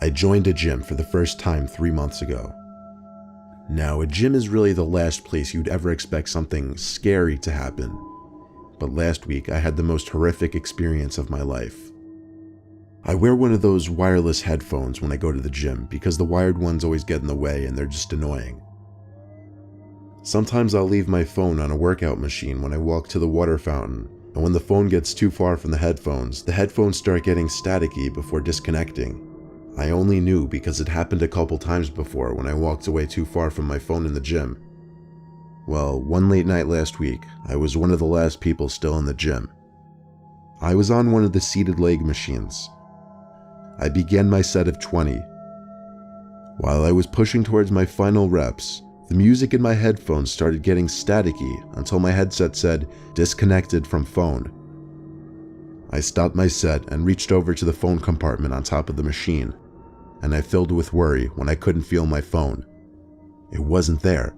I joined a gym for the first time 3 months ago. Now, a gym is really the last place you'd ever expect something scary to happen. But last week, I had the most horrific experience of my life. I wear one of those wireless headphones when I go to the gym because the wired ones always get in the way and they're just annoying. Sometimes I'll leave my phone on a workout machine when I walk to the water fountain, and when the phone gets too far from the headphones start getting staticky before disconnecting. I only knew because it happened a couple times before when I walked away too far from my phone in the gym. Well, one late night last week, I was one of the last people still in the gym. I was on one of the seated leg machines. I began my set of 20. While I was pushing towards my final reps, the music in my headphones started getting staticky until my headset said, "Disconnected from phone." I stopped my set and reached over to the phone compartment on top of the machine, and I filled with worry when I couldn't feel my phone. It wasn't there.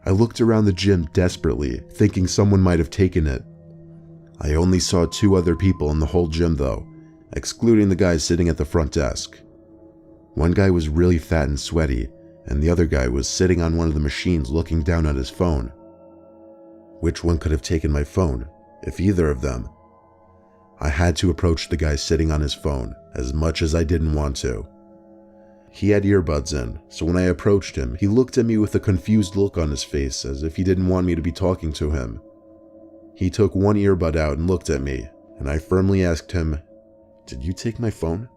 I looked around the gym desperately, thinking someone might have taken it. I only saw 2 other people in the whole gym though, excluding the guy sitting at the front desk. One guy was really fat and sweaty, and the other guy was sitting on one of the machines looking down at his phone. Which one could have taken my phone, if either of them? I had to approach the guy sitting on his phone, as much as I didn't want to. He had earbuds in, so when I approached him, he looked at me with a confused look on his face, as if he didn't want me to be talking to him. He took one earbud out and looked at me, and I firmly asked him, "Did you take my phone?"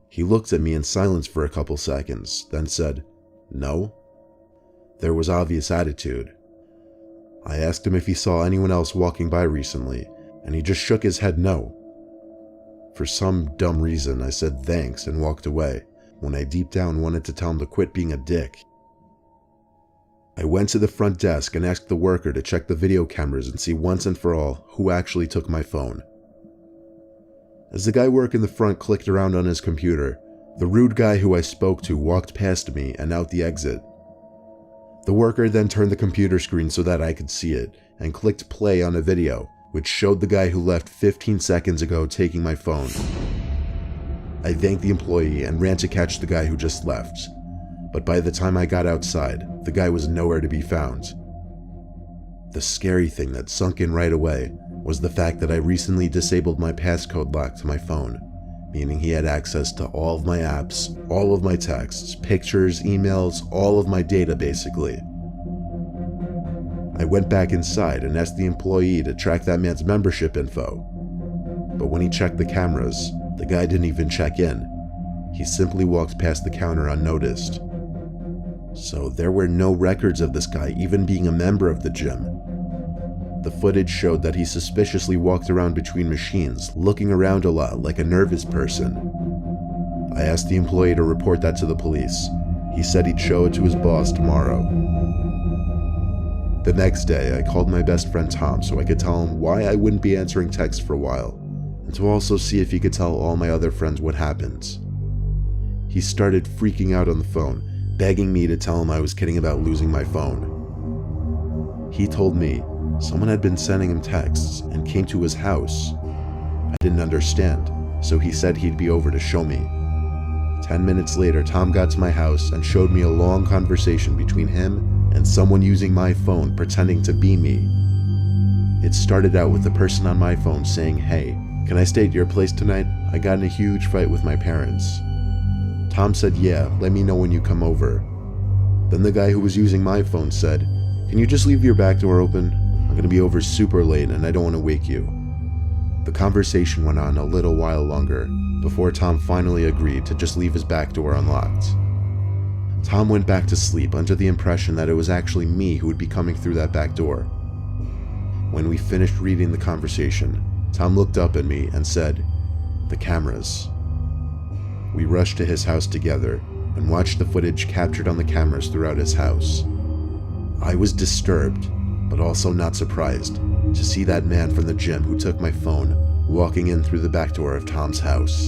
He looked at me in silence for a couple seconds, then said, "No." There was obvious attitude. I asked him if he saw anyone else walking by recently, and he just shook his head no. For some dumb reason, I said thanks and walked away, when I deep down wanted to tell him to quit being a dick. I went to the front desk and asked the worker to check the video cameras and see once and for all who actually took my phone. As the guy working the front clicked around on his computer, the rude guy who I spoke to walked past me and out the exit. The worker then turned the computer screen so that I could see it and clicked play on a video, which showed the guy who left 15 seconds ago taking my phone. I thanked the employee and ran to catch the guy who just left, but by the time I got outside, the guy was nowhere to be found. The scary thing that sunk in right away was the fact that I recently disabled my passcode lock to my phone, meaning he had access to all of my apps, all of my texts, pictures, emails, all of my data basically. I went back inside and asked the employee to track that man's membership info, but when he checked the cameras, the guy didn't even check in. He simply walked past the counter unnoticed. So there were no records of this guy even being a member of the gym. The footage showed that he suspiciously walked around between machines, looking around a lot like a nervous person. I asked the employee to report that to the police. He said he'd show it to his boss tomorrow. The next day, I called my best friend Tom so I could tell him why I wouldn't be answering texts for a while, and to also see if he could tell all my other friends what happened. He started freaking out on the phone, begging me to tell him I was kidding about losing my phone. He told me someone had been sending him texts and came to his house. I didn't understand, so he said he'd be over to show me. 10 minutes later, Tom got to my house and showed me a long conversation between him and someone using my phone pretending to be me. It started out with the person on my phone saying, "Hey, can I stay at your place tonight? I got in a huge fight with my parents." Tom said, "Yeah, let me know when you come over." Then the guy who was using my phone said, "Can you just leave your back door open? I'm gonna be over super late and I don't want to wake you." The conversation went on a little while longer before Tom finally agreed to just leave his back door unlocked. Tom went back to sleep under the impression that it was actually me who would be coming through that back door. When we finished reading the conversation, Tom looked up at me and said, "The cameras." We rushed to his house together and watched the footage captured on the cameras throughout his house. I was disturbed, but also not surprised, to see that man from the gym who took my phone walking in through the back door of Tom's house.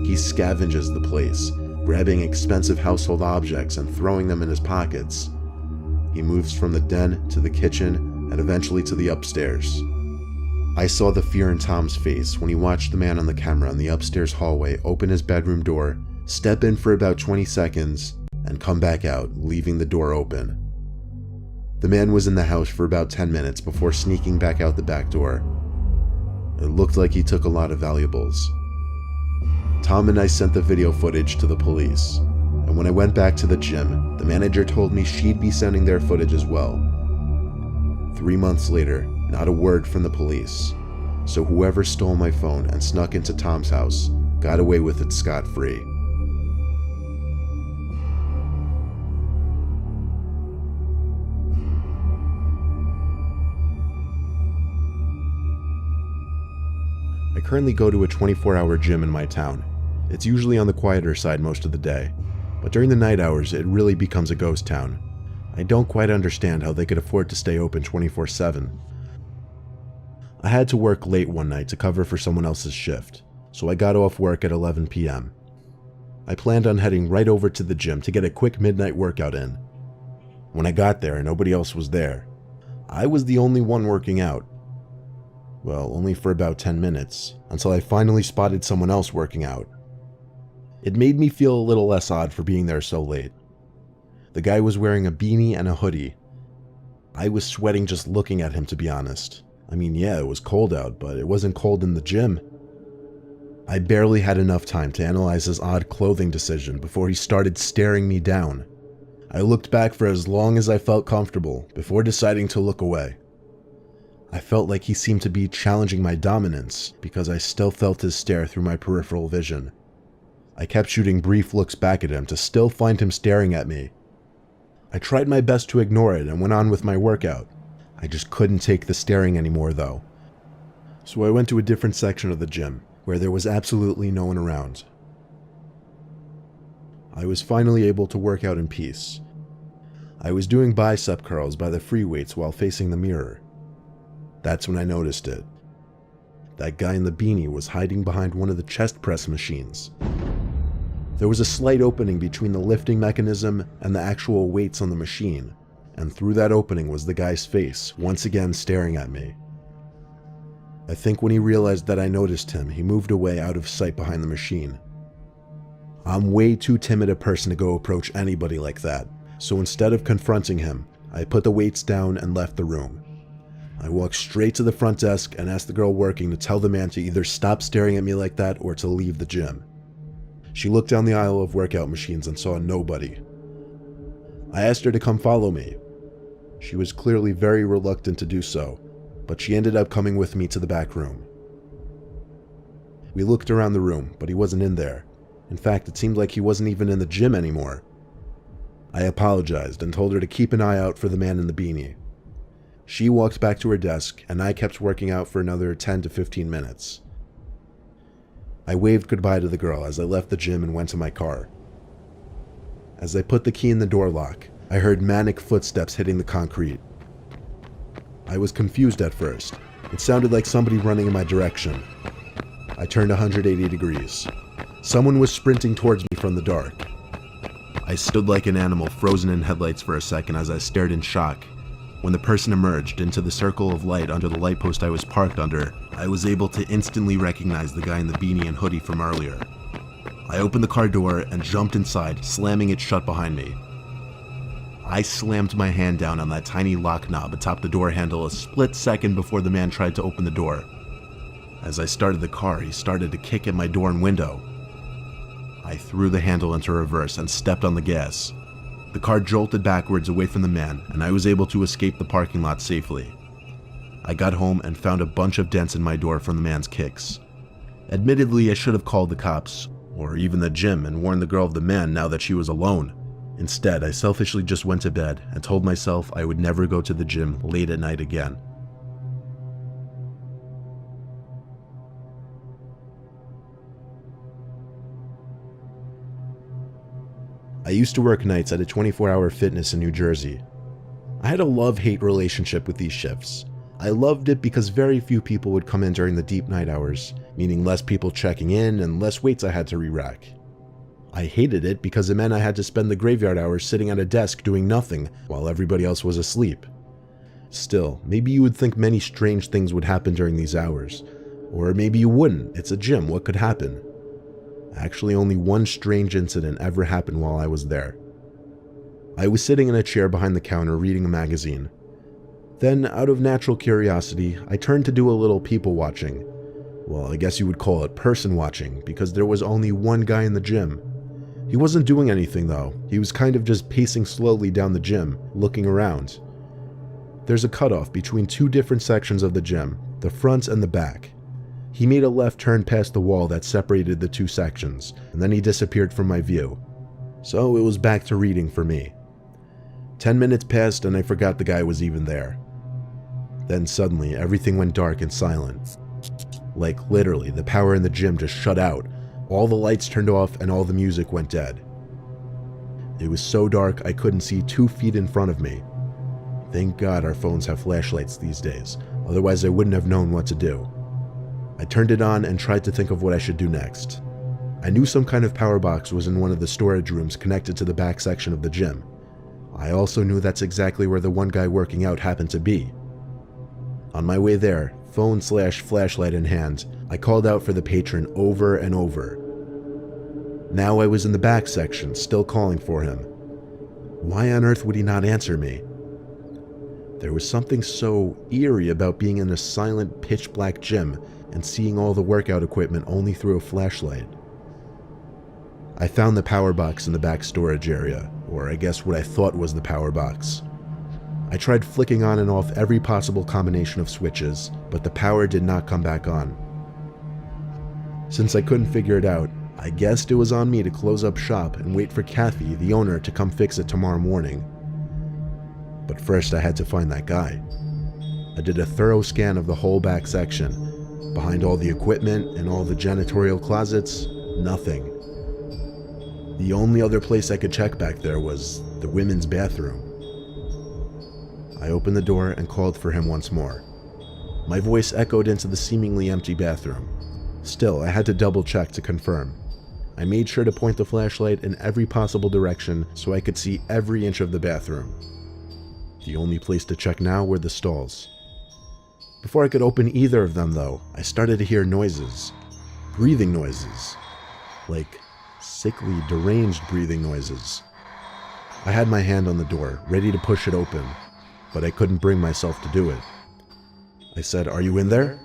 He scavenges the place, grabbing expensive household objects and throwing them in his pockets. He moves from the den to the kitchen and eventually to the upstairs. I saw the fear in Tom's face when he watched the man on the camera in the upstairs hallway open his bedroom door, step in for about 20 seconds, and come back out, leaving the door open. The man was in the house for about 10 minutes before sneaking back out the back door. It looked like he took a lot of valuables. Tom and I sent the video footage to the police, and when I went back to the gym, the manager told me she'd be sending their footage as well. 3 months later, not a word from the police, so whoever stole my phone and snuck into Tom's house got away with it scot-free. I currently go to a 24-hour gym in my town. It's usually on the quieter side most of the day, but during the night hours it really becomes a ghost town. I don't quite understand how they could afford to stay open 24/7. I had to work late one night to cover for someone else's shift, so I got off work at 11 p.m. I planned on heading right over to the gym to get a quick midnight workout in. When I got there, nobody else was there. I was the only one working out. Well, only for about 10 minutes, until I finally spotted someone else working out. It made me feel a little less odd for being there so late. The guy was wearing a beanie and a hoodie. I was sweating just looking at him, to be honest. I mean, yeah, it was cold out, but it wasn't cold in the gym. I barely had enough time to analyze his odd clothing decision before he started staring me down. I looked back for as long as I felt comfortable before deciding to look away. I felt like he seemed to be challenging my dominance because I still felt his stare through my peripheral vision. I kept shooting brief looks back at him to still find him staring at me. I tried my best to ignore it and went on with my workout. I just couldn't take the staring anymore though. So I went to a different section of the gym, where there was absolutely no one around. I was finally able to work out in peace. I was doing bicep curls by the free weights while facing the mirror. That's when I noticed it. That guy in the beanie was hiding behind one of the chest press machines. There was a slight opening between the lifting mechanism and the actual weights on the machine, and through that opening was the guy's face, once again staring at me. I think when he realized that I noticed him, he moved away out of sight behind the machine. I'm way too timid a person to go approach anybody like that, so instead of confronting him, I put the weights down and left the room. I walked straight to the front desk and asked the girl working to tell the man to either stop staring at me like that or to leave the gym. She looked down the aisle of workout machines and saw nobody. I asked her to come follow me. She was clearly very reluctant to do so, but she ended up coming with me to the back room. We looked around the room, but he wasn't in there. In fact, it seemed like he wasn't even in the gym anymore. I apologized and told her to keep an eye out for the man in the beanie. She walked back to her desk, and I kept working out for another 10 to 15 minutes. I waved goodbye to the girl as I left the gym and went to my car. As I put the key in the door lock, I heard manic footsteps hitting the concrete. I was confused at first. It sounded like somebody running in my direction. I turned 180 degrees. Someone was sprinting towards me from the dark. I stood like an animal frozen in headlights for a second as I stared in shock. When the person emerged into the circle of light under the light post I was parked under, I was able to instantly recognize the guy in the beanie and hoodie from earlier. I opened the car door and jumped inside, slamming it shut behind me. I slammed my hand down on that tiny lock knob atop the door handle a split second before the man tried to open the door. As I started the car, he started to kick at my door and window. I threw the handle into reverse and stepped on the gas. The car jolted backwards away from the man, and I was able to escape the parking lot safely. I got home and found a bunch of dents in my door from the man's kicks. Admittedly, I should have called the cops, or even the gym, and warned the girl of the man now that she was alone. Instead, I selfishly just went to bed and told myself I would never go to the gym late at night again. I used to work nights at a 24-hour fitness in New Jersey. I had a love-hate relationship with these shifts. I loved it because very few people would come in during the deep night hours, meaning less people checking in and less weights I had to re-rack. I hated it because it meant I had to spend the graveyard hours sitting at a desk doing nothing while everybody else was asleep. Still, maybe you would think many strange things would happen during these hours. Or maybe you wouldn't. It's a gym, what could happen? Actually, only one strange incident ever happened while I was there. I was sitting in a chair behind the counter reading a magazine. Then, out of natural curiosity, I turned to do a little people watching. Well, I guess you would call it person watching, because there was only one guy in the gym. He wasn't doing anything though, he was kind of just pacing slowly down the gym, looking around. There's a cutoff between two different sections of the gym, the front and the back. He made a left turn past the wall that separated the two sections, and then he disappeared from my view. So it was back to reading for me. 10 minutes passed and I forgot the guy was even there. Then suddenly everything went dark and silent. Like literally, the power in the gym just shut out. All the lights turned off and all the music went dead. It was so dark I couldn't see 2 feet in front of me. Thank God our phones have flashlights these days, otherwise I wouldn't have known what to do. I turned it on and tried to think of what I should do next. I knew some kind of power box was in one of the storage rooms connected to the back section of the gym. I also knew that's exactly where the one guy working out happened to be. On my way there, phone/flashlight in hand, I called out for the patron over and over. Now I was in the back section, still calling for him. Why on earth would he not answer me? There was something so eerie about being in a silent, pitch-black gym and seeing all the workout equipment only through a flashlight. I found the power box in the back storage area, or I guess what I thought was the power box. I tried flicking on and off every possible combination of switches, but the power did not come back on. Since I couldn't figure it out, I guessed it was on me to close up shop and wait for Kathy, the owner, to come fix it tomorrow morning. But first I had to find that guy. I did a thorough scan of the whole back section. Behind all the equipment and all the janitorial closets, nothing. The only other place I could check back there was the women's bathroom. I opened the door and called for him once more. My voice echoed into the seemingly empty bathroom. Still, I had to double check to confirm. I made sure to point the flashlight in every possible direction so I could see every inch of the bathroom. The only place to check now were the stalls. Before I could open either of them though, I started to hear noises. Breathing noises. Like sickly, deranged breathing noises. I had my hand on the door, ready to push it open, but I couldn't bring myself to do it. I said, "Are you in there?"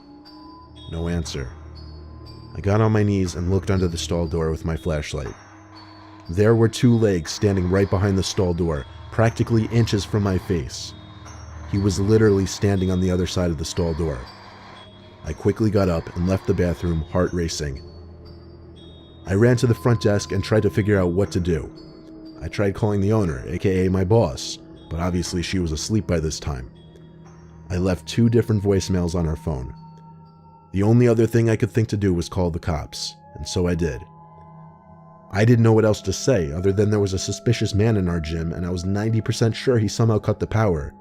No answer. I got on my knees and looked under the stall door with my flashlight. There were 2 legs standing right behind the stall door, practically inches from my face. He was literally standing on the other side of the stall door. I quickly got up and left the bathroom, heart racing. I ran to the front desk and tried to figure out what to do. I tried calling the owner, aka my boss, but obviously she was asleep by this time. I left 2 different voicemails on her phone. The only other thing I could think to do was call the cops, and so I did. I didn't know what else to say other than there was a suspicious man in our gym and I was 90% sure he somehow cut the power.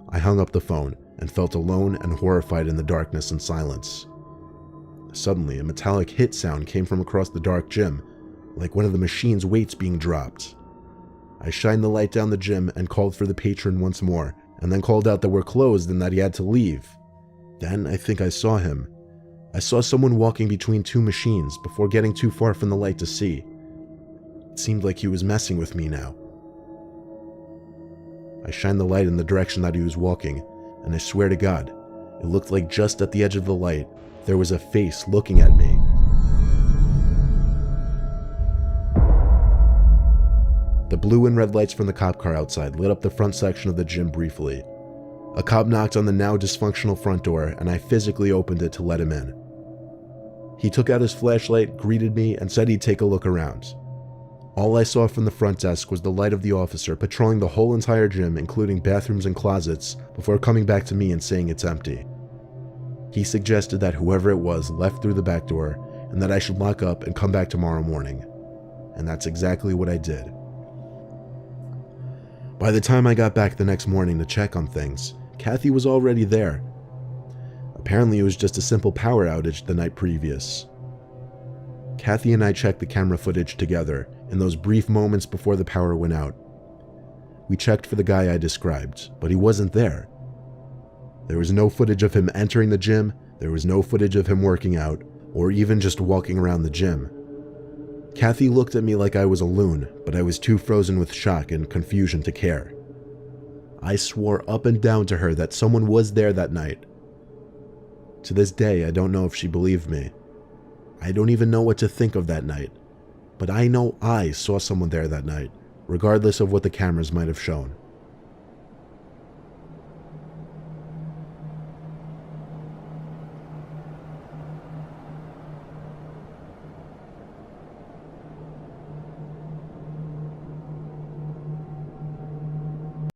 I hung up the phone and felt alone and horrified in the darkness and silence. Suddenly, a metallic hit sound came from across the dark gym, like one of the machine's weights being dropped. I shined the light down the gym and called for the patron once more, and then called out that we're closed and that he had to leave. Then I think I saw him. I saw someone walking between 2 machines before getting too far from the light to see. It seemed like he was messing with me now. I shined the light in the direction that he was walking, and I swear to God, it looked like just at the edge of the light, there was a face looking at me. The blue and red lights from the cop car outside lit up the front section of the gym briefly. A cop knocked on the now dysfunctional front door, and I physically opened it to let him in. He took out his flashlight, greeted me, and said he'd take a look around. All I saw from the front desk was the light of the officer patrolling the whole entire gym, including bathrooms and closets, before coming back to me and saying it's empty. He suggested that whoever it was left through the back door, and that I should lock up and come back tomorrow morning. And that's exactly what I did. By the time I got back the next morning to check on things, Kathy was already there. Apparently it was just a simple power outage the night previous. Kathy and I checked the camera footage together in those brief moments before the power went out. We checked for the guy I described, but he wasn't there. There was no footage of him entering the gym, there was no footage of him working out, or even just walking around the gym. Kathy looked at me like I was a loon, but I was too frozen with shock and confusion to care. I swore up and down to her that someone was there that night. To this day, I don't know if she believed me. I don't even know what to think of that night, but I know I saw someone there that night, regardless of what the cameras might have shown.